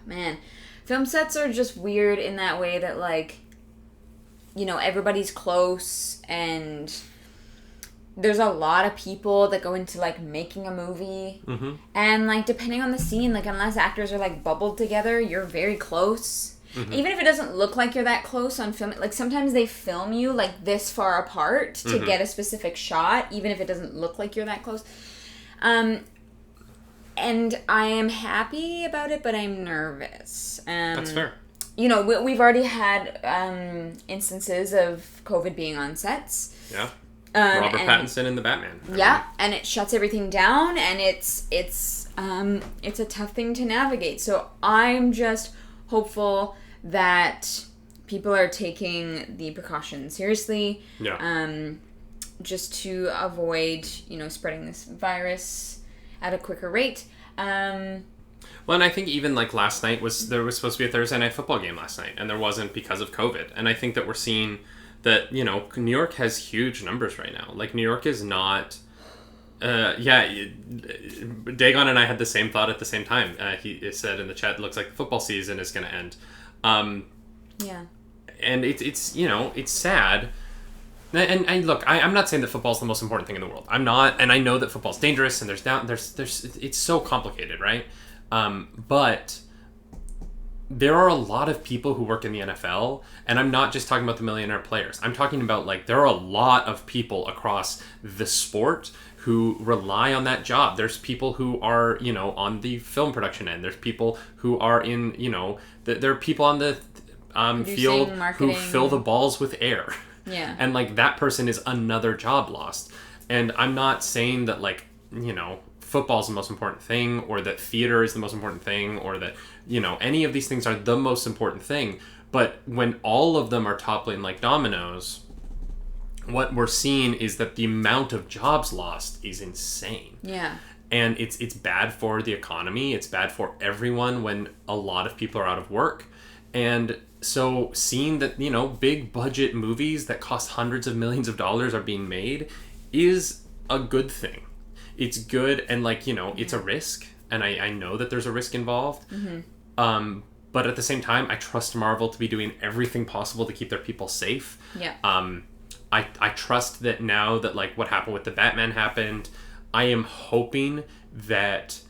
man, film sets are just weird in that way that, like, you know, everybody's close and there's a lot of people that go into, like, making a movie. Mm-hmm. And, like, depending on the scene, like, unless actors are, like, bubbled together, you're very close. Mm-hmm. Even if it doesn't look like you're that close on film, like, sometimes they film you, like, this far apart to get a specific shot, even if it doesn't look like you're that close. And I am happy about it, but I'm nervous. That's fair. You know, we've already had instances of COVID being on sets. Yeah. Robert Pattinson in the Batman. Yeah, and it shuts everything down, and it's a tough thing to navigate. So I'm just hopeful that people are taking the precautions seriously. Yeah. Just to avoid, you know, spreading this virus at a quicker rate. Well, and I think even like last night there was supposed to be a Thursday night football game last night, and there wasn't because of COVID. And I think that we're seeing that, you know, New York has huge numbers right now. Like, New York is not... Dagon and I had the same thought at the same time. He said in the chat, it looks like the football season is going to end. Yeah. And it's you know, it's sad. And look, I'm not saying that football's the most important thing in the world. I'm not, and I know that football's dangerous, and it's so complicated, right? But there are a lot of people who work in the NFL, and I'm not just talking about the millionaire players. I'm talking about, like, there are a lot of people across the sport who rely on that job. There's people who are, you know, on the film production end. There's people who are in, you know, there are people on the field marketing, who fill the balls with air. Yeah. And, like, that person is another job lost. And I'm not saying that, like, you know, football's the most important thing, or that theater is the most important thing, or that, you know, any of these things are the most important thing. But when all of them are toppling like dominoes, what we're seeing is that the amount of jobs lost is insane. Yeah. And it's bad for the economy. It's bad for everyone when a lot of people are out of work. And so seeing that, you know, big budget movies that cost hundreds of millions of dollars are being made is a good thing. It's good, and, like, you know, it's a risk, and I know that there's a risk involved. Mm-hmm. But at the same time, I trust Marvel to be doing everything possible to keep their people safe. Yeah. I trust that now that, like, what happened with the Batman happened, I am hoping that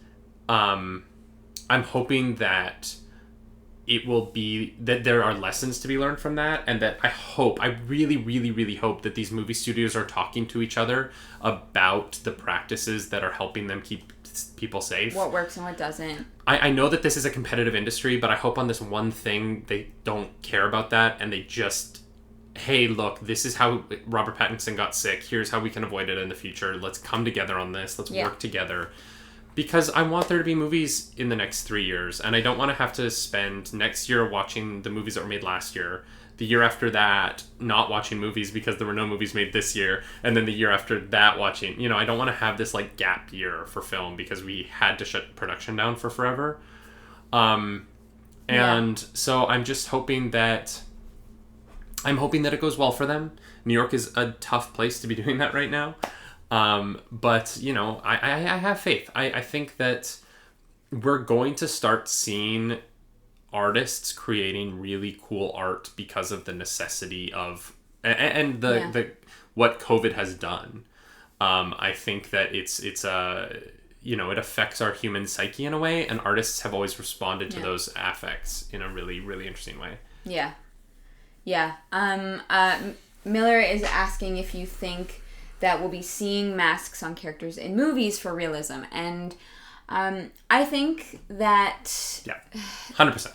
it will be that there are lessons to be learned from that, and that I really, really, really hope that these movie studios are talking to each other about the practices that are helping them keep people safe. What works and what doesn't. I know that this is a competitive industry, but I hope on this one thing they don't care about that, and they just, hey, look, this is how Robert Pattinson got sick. Here's how we can avoid it in the future. Let's come together on this. Let's work together. Because I want there to be movies in the next 3 years, and I don't want to have to spend next year watching the movies that were made last year, the year after that not watching movies because there were no movies made this year, and then the year after that watching, you know, I don't want to have this, like, gap year for film because we had to shut production down for forever. So I'm just hoping that it goes well for them. New York is a tough place to be doing that right now. But, you know, I have faith. I think that we're going to start seeing artists creating really cool art because of the necessity of and the what COVID has done. I think that it's you know, it affects our human psyche in a way, and artists have always responded to those affects in a really, really interesting way. Yeah. Miller is asking if you think that we'll be seeing masks on characters in movies for realism, and I think that... Yeah, 100%.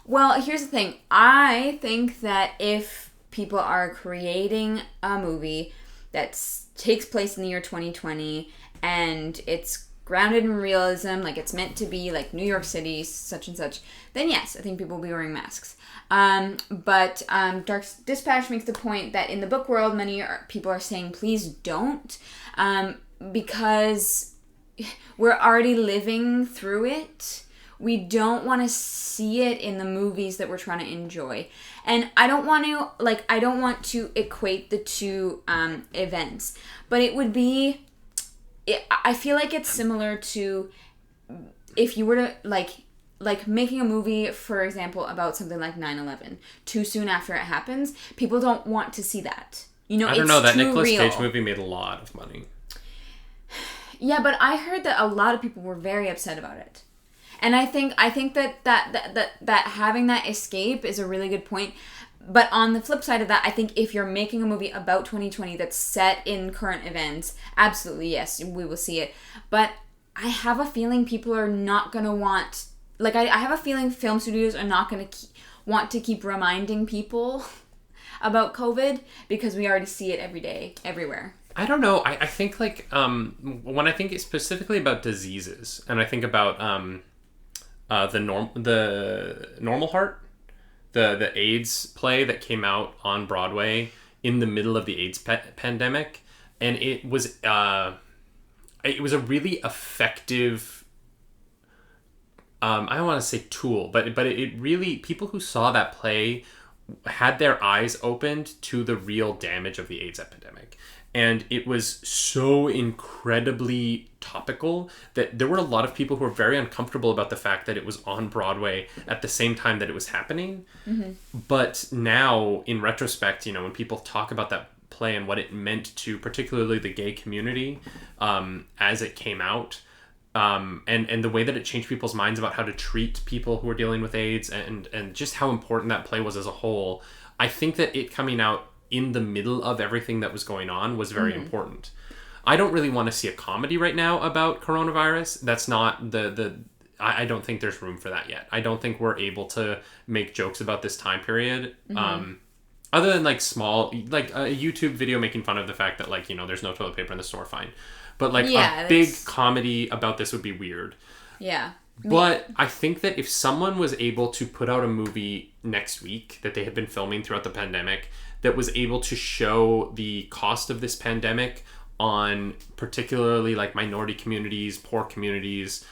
Well, here's the thing. I think that if people are creating a movie that takes place in the year 2020, and it's grounded in realism, like it's meant to be, like New York City, such and such, then yes, I think people will be wearing masks. But Dark Dispatch makes the point that in the book world, many people are saying, please don't, because we're already living through it. We don't want to see it in the movies that we're trying to enjoy. And I don't want to equate the two events, but it would be, I feel like it's similar to if you were to, like making a movie, for example, about something like 9/11 too soon after it happens. People don't want to see that. You know, I don't know, that Nicolas real. Cage movie made a lot of money. Yeah, but I heard that a lot of people were very upset about it. And I think that having that escape is a really good point. But on the flip side of that, I think if you're making a movie about 2020 that's set in current events, absolutely, yes, we will see it. But I have a feeling people are not going to want... Like, I have a feeling film studios are not going to want to keep reminding people about COVID because we already see it every day, everywhere. I don't know. I think, like, when I think specifically about diseases, and I think about the Normal Heart, the AIDS play that came out on Broadway in the middle of the AIDS pandemic, and it was a really effective, I don't want to say tool, but it really, people who saw that play had their eyes opened to the real damage of the AIDS epidemic. And it was so incredibly topical that there were a lot of people who were very uncomfortable about the fact that it was on Broadway at the same time that it was happening. Mm-hmm. But now, in retrospect, you know, when people talk about that play and what it meant to particularly the gay community as it came out, and the way that it changed people's minds about how to treat people who were dealing with AIDS and just how important that play was as a whole, I think that it coming out in the middle of everything that was going on was very important. I don't really want to see a comedy right now about coronavirus. That's not I don't think there's room for that yet. I don't think we're able to make jokes about this time period. Other than like small, like a YouTube video making fun of the fact that, like, you know, there's no toilet paper in the store, fine. But like a big comedy about this would be weird. Yeah. But I think that if someone was able to put out a movie next week that they had been filming throughout the pandemic that was able to show the cost of this pandemic on particularly like minority communities, poor communities,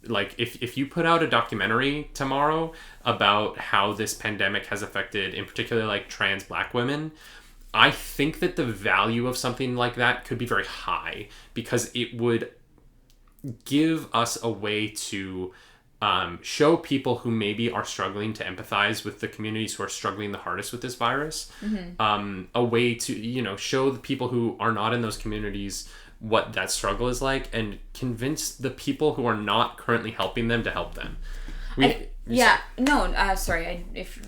like if you put out a documentary tomorrow about how this pandemic has affected in particular like trans Black women, I think that the value of something like that could be very high because it would give us a way to show people who maybe are struggling to empathize with the communities who are struggling the hardest with this virus, a way to, you know, show the people who are not in those communities what that struggle is like and convince the people who are not currently helping them to help them. If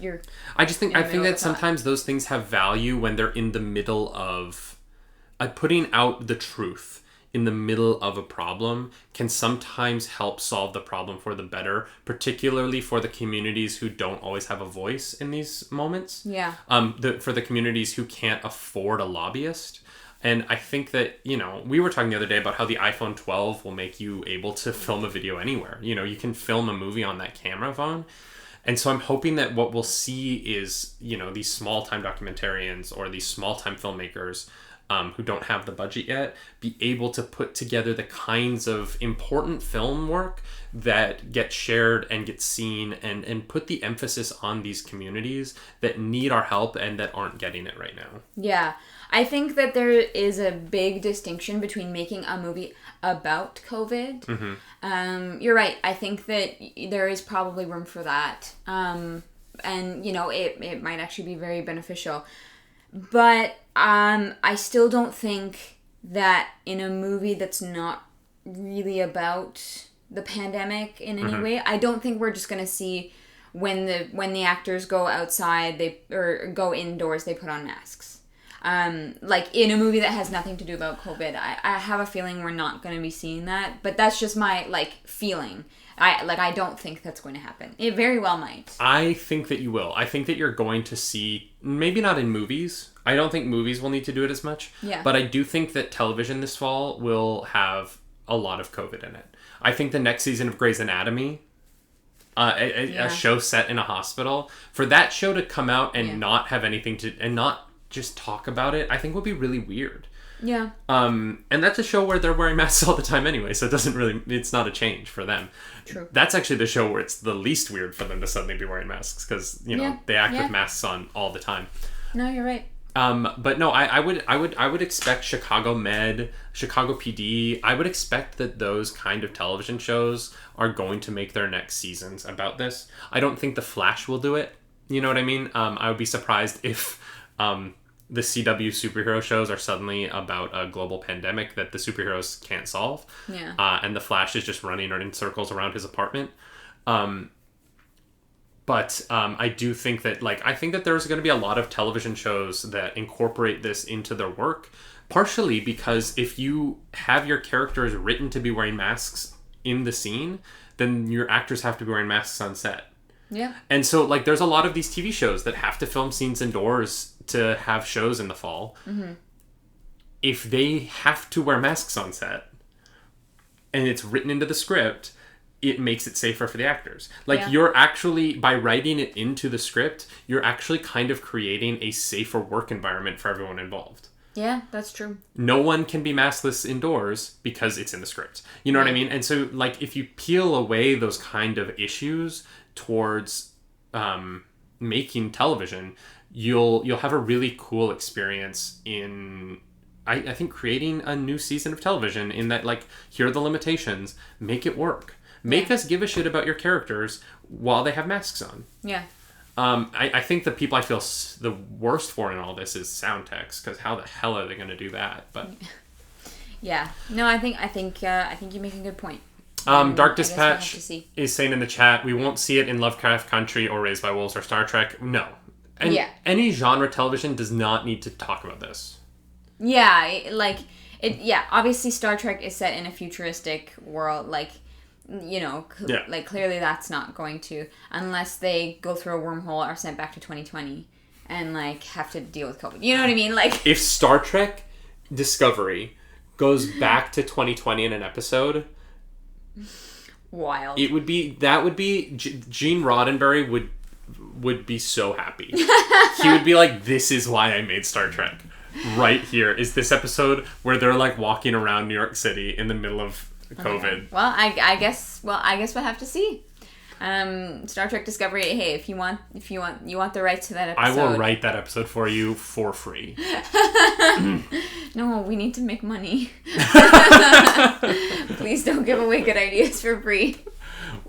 you're... I think that sometimes those things have value when they're in the middle of putting out the truth in the middle of a problem can sometimes help solve the problem for the better, particularly for the communities who don't always have a voice in these moments. Yeah. For the communities who can't afford a lobbyist. And I think that, you know, we were talking the other day about how the iPhone 12 will make you able to film a video anywhere. You know, you can film a movie on that camera phone. And so I'm hoping that what we'll see is, you know, these small-time documentarians or these small-time filmmakers who don't have the budget yet, be able to put together the kinds of important film work that get shared and get seen and put the emphasis on these communities that need our help and that aren't getting it right now. Yeah. I think that there is a big distinction between making a movie about COVID. Mm-hmm. You're right. I think that there is probably room for that. And, you know, it might actually be very beneficial. But I still don't think that in a movie that's not really about the pandemic in any way, I don't think we're just going to see when the actors go outside or go indoors, they put on masks. Like in a movie that has nothing to do about COVID, I have a feeling we're not going to be seeing that, but that's just my feeling. I don't think that's going to happen. It very well might. I think that you will. I think that you're going to see, maybe not in movies. I don't think movies will need to do it as much. Yeah. But I do think that television this fall will have a lot of COVID in it. I think the next season of Grey's Anatomy, a show set in a hospital, for that show to come out and not have anything to, and not just talk about it, I think would be really weird. Yeah. And that's a show where they're wearing masks all the time anyway, so it doesn't really, it's not a change for them. True. That's actually the show where it's the least weird for them to suddenly be wearing masks, because, you know, they act with masks on all the time. No, you're right. But no, I would expect Chicago Med, Chicago PD. I would expect that those kind of television shows are going to make their next seasons about this. I don't think The Flash will do it. You know what I mean? I would be surprised if the CW superhero shows are suddenly about a global pandemic that the superheroes can't solve. Yeah. And the Flash is just running in circles around his apartment. But I do think that, I think that there's going to be a lot of television shows that incorporate this into their work, partially because if you have your characters written to be wearing masks in the scene, then your actors have to be wearing masks on set. Yeah. And so, there's a lot of these TV shows that have to film scenes indoors to have shows in the fall. Mm-hmm. If they have to wear masks on set, and it's written into the script, it makes it safer for the actors. You're actually, by writing it into the script, you're actually kind of creating a safer work environment for everyone involved. Yeah, that's true. No one can be maskless indoors because it's in the script. You know what I mean? And so, if you peel away those kind of issues towards making television, you'll have a really cool experience in, I think, creating a new season of television in that, here are the limitations, make it work. Make us give a shit about your characters while they have masks on. Yeah. I think the people I feel the worst for in all this is sound techs, because how the hell are they going to do that? But yeah, no, I think you make a good point. Dark Dispatch is saying in the chat, we won't see it in Lovecraft Country or Raised by Wolves or Star Trek. No, and any genre television does not need to talk about this. Yeah, it. Yeah, obviously Star Trek is set in a futuristic world, clearly that's not going to, unless they go through a wormhole or are sent back to 2020 and have to deal with COVID. You know what I mean? If Star Trek Discovery goes back to 2020 in an episode, wild. Gene Roddenberry would be so happy. He would be like, this is why I made Star Trek. Right here is this episode where they're walking around New York City in the middle of COVID. Okay. Well, I guess we'll have to see. Star Trek Discovery. Hey, if you want the rights to that episode, I will write that episode for you for free. No, we need to make money. Please don't give away good ideas for free.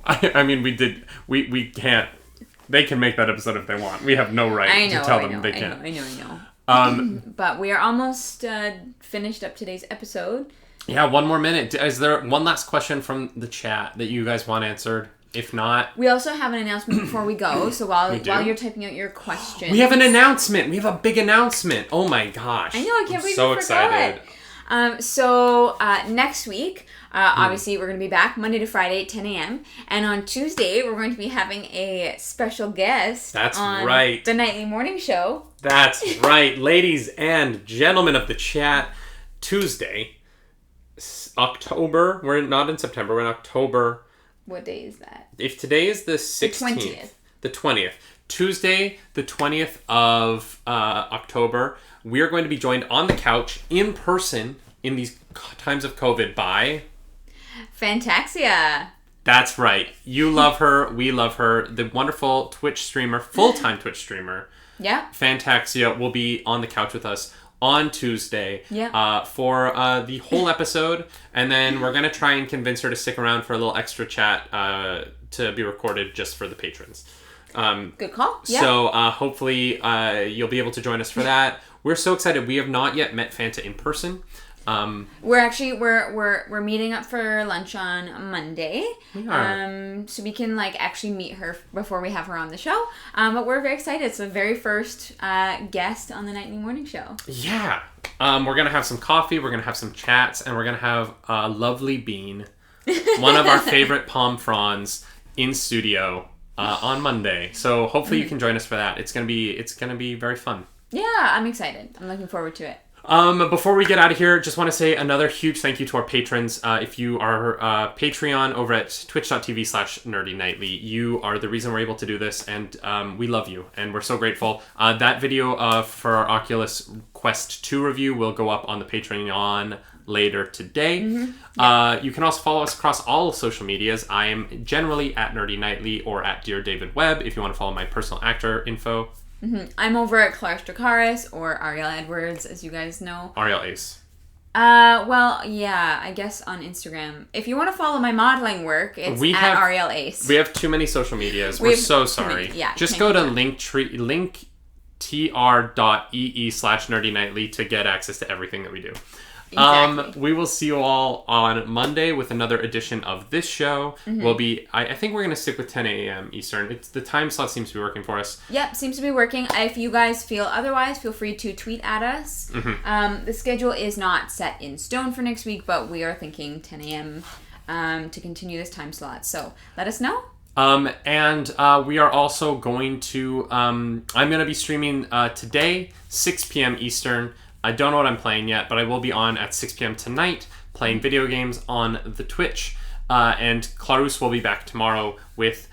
I mean, we can't. They can make that episode if they want. We have no right to tell them they can't. I know. But we are almost finished up today's episode. Yeah, one more minute. Is there one last question from the chat that you guys want answered? If not... We also have an announcement before we go, so while you're typing out your questions... We have an announcement! We have a big announcement! Oh my gosh. I know, I can't believe you forgot. So next week, obviously we're going to be back Monday to Friday at 10 a.m. And on Tuesday, we're going to be having a special guest on the Nightly Morning Show. That's right. Ladies and gentlemen of the chat, Tuesday... October, we're not in September, we're in October. What day is that? If today is the 16th. The 20th. Tuesday, the 20th of October, we are going to be joined on the couch in person in these times of COVID by... Fantaxia. That's right. You love her, we love her. The wonderful Twitch streamer, full-time Twitch streamer. Yeah. Fantaxia will be on the couch with us on Tuesday for the whole episode, and then we're going to try and convince her to stick around for a little extra chat to be recorded just for the patrons. Good call. Yeah. So hopefully you'll be able to join us for that. We're so excited. We have not yet met Fanta in person. We're meeting up for lunch on Monday. We are. So we can actually meet her before we have her on the show. But we're very excited. It's the very first guest on the Nightly Morning Show. Yeah. We're gonna have some coffee. We're gonna have some chats, and we're gonna have a lovely Bean, one of our favorite palm fronds, in studio on Monday. So hopefully you can join us for that. It's gonna be very fun. Yeah, I'm excited. I'm looking forward to it. Before we get out of here, just want to say another huge thank you to our patrons. If you are Patreon over at twitch.tv/nerdynightly, you are the reason we're able to do this, and we love you, and we're so grateful. That video for our Oculus Quest 2 review will go up on the Patreon later today. You can also follow us across all social medias. I am generally at Nerdy Nightly or at Dear David Webb if you want to follow my personal actor info. I'm over at Clark Dracaris or Ariel Edwards, as you guys know. Ariel Ace. Well, yeah, I guess on Instagram. If you want to follow my modeling work, it's at Ariel Ace. We have too many social medias. We're so sorry. Just go to linktr.ee/nerdynightly to get access to everything that we do. Exactly. We will see you all on Monday with another edition of this show. We'll be, I think we're going to stick with 10 a.m. Eastern. The time slot seems to be working for us. Yep, seems to be working. If you guys feel otherwise, feel free to tweet at us. The schedule is not set in stone for next week, but we are thinking 10 a.m. To continue this time slot. So let us know. And we are also going to, I'm going to be streaming today, 6 p.m. Eastern. I don't know what I'm playing yet, but I will be on at 6 p.m. tonight playing video games on the Twitch. And Clarus will be back tomorrow with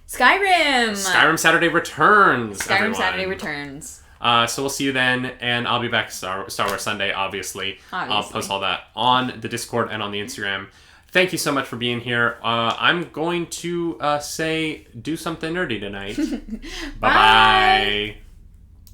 Skyrim! Skyrim Saturday Returns, everyone. Saturday Returns. So we'll see you then, and I'll be back Star Wars Sunday, obviously. I'll post all that on the Discord and on the Instagram. Thank you so much for being here. I'm going to say do something nerdy tonight. Bye-bye.